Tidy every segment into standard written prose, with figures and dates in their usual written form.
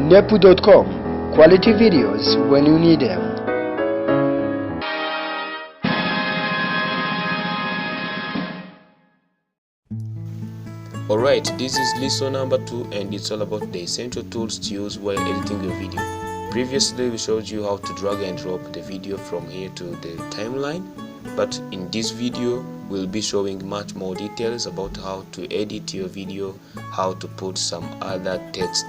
Inepu.com. Quality videos when you need them. Alright, this is lesson number 2 and it's all about the essential tools to use while editing your video. Previously we showed you how to drag and drop the video from here to the timeline, but in this video we'll be showing much more details about how to edit your video, how to put some other text,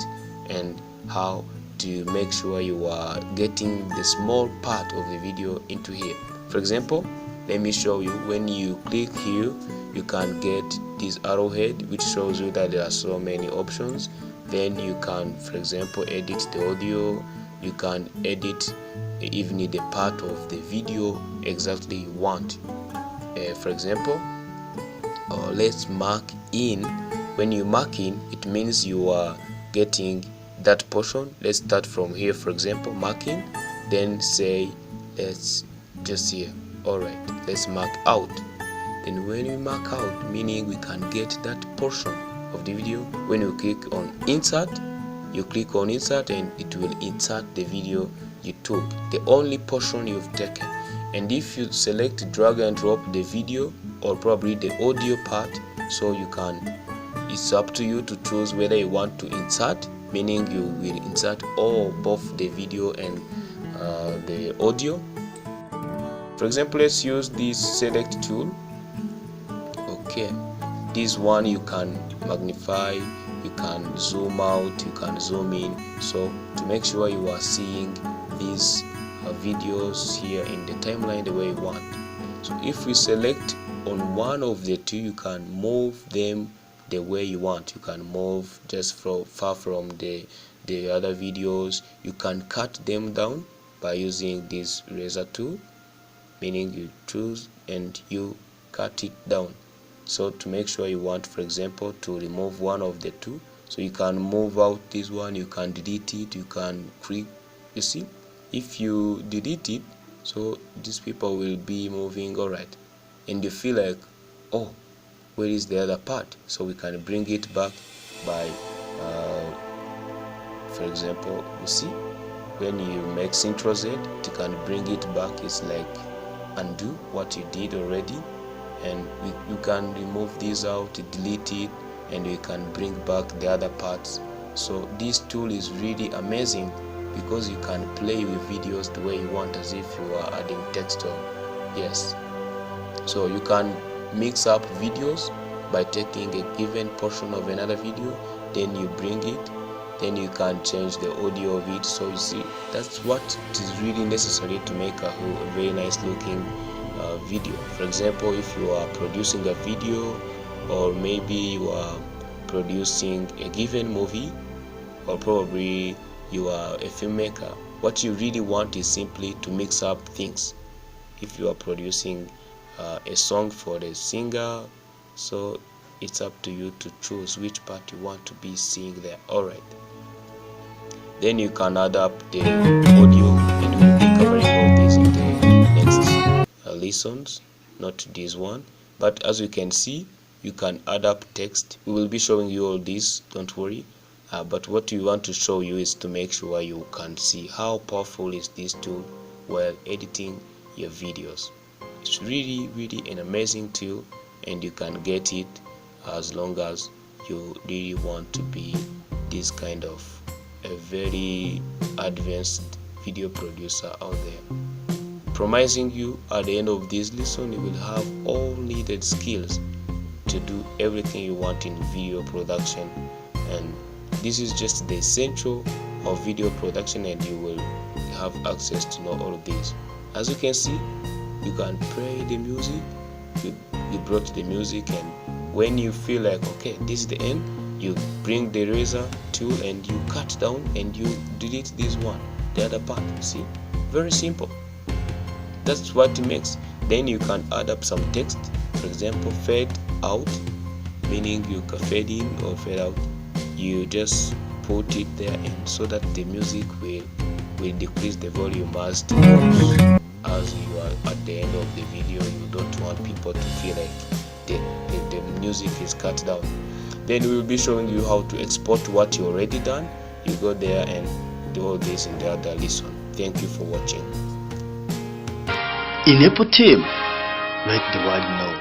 and how to make sure you are getting the small part of the video into here. For example, let me show you. When you click here, you can get this arrowhead which shows you that there are so many options. Then you can, for example, edit the audio. You can edit even the part of the video exactly you want. For example, let's mark in. When you mark in, it means you are getting that portion. Let's start from here. For example, marking, then say let's just here. Alright, let's mark out. Then when we mark out, meaning we can get that portion of the video. When you click on insert, you click on insert and it will insert the video you took, the only portion you've taken. And if you select drag and drop the video or probably the audio part, so you can, it's up to you to choose whether you want to insert, meaning you will insert all both the video and the audio. For example, let's use this select tool. Okay, this one you can magnify, you can zoom out, you can zoom in, so to make sure you are seeing these videos here in the timeline the way you want. So if we select on one of the two, you can move them the way you want. You can move just far from the other videos. You can cut them down by using this razor tool, meaning you choose and you cut it down. So to make sure you want, for example, to remove one of the two, so you can move out this one, you can delete it, you can click. You see, if you delete it, so these people will be moving. Alright, and you feel like, oh, where is the other part? So we can bring it back by for example, you see, when you make Ctrl Z, you can bring it back. It's like undo what you did already, and you can remove this out, delete it, and you can bring back the other parts. So this tool is really amazing because you can play with videos the way you want, as if you are adding text or yes. So you can mix up videos by taking a given portion of another video, then you bring it, then you can change the audio of it. So you see, that's what is really necessary to make a very nice looking video. For example, if you are producing a video, or maybe you are producing a given movie, or probably you are a filmmaker, what you really want is simply to mix up things. If you are producing a song for a singer, so it's up to you to choose which part you want to be seeing there. Alright, then you can add up the audio, and we'll be covering all this in the next lessons, not this one. But as you can see, you can add up text. We will be showing you all this, don't worry. But what we want to show you is to make sure you can see how powerful is this tool while editing your videos. It's really an amazing tool, and you can get it as long as you really want to be this kind of a very advanced video producer out there. Promising you at the end of this lesson you will have all needed skills to do everything you want in video production, and this is just the essential of video production, and you will have access to know all of this. As you can see, you can play the music, you brought the music, and when you feel like okay, this is the end, you bring the razor tool and you cut down and you delete this one, the other part. See, very simple. That's what it makes. Then you can add up some text. For example, fade out, meaning you can fade in or fade out. You just put it there, and so that the music will decrease the volume as you are at the end of the video. You don't want people to feel like the music is cut down. Then we will be showing you how to export what you already done you go there and do all this in the other lesson. Thank you for watching. Inepu Team, make the world know.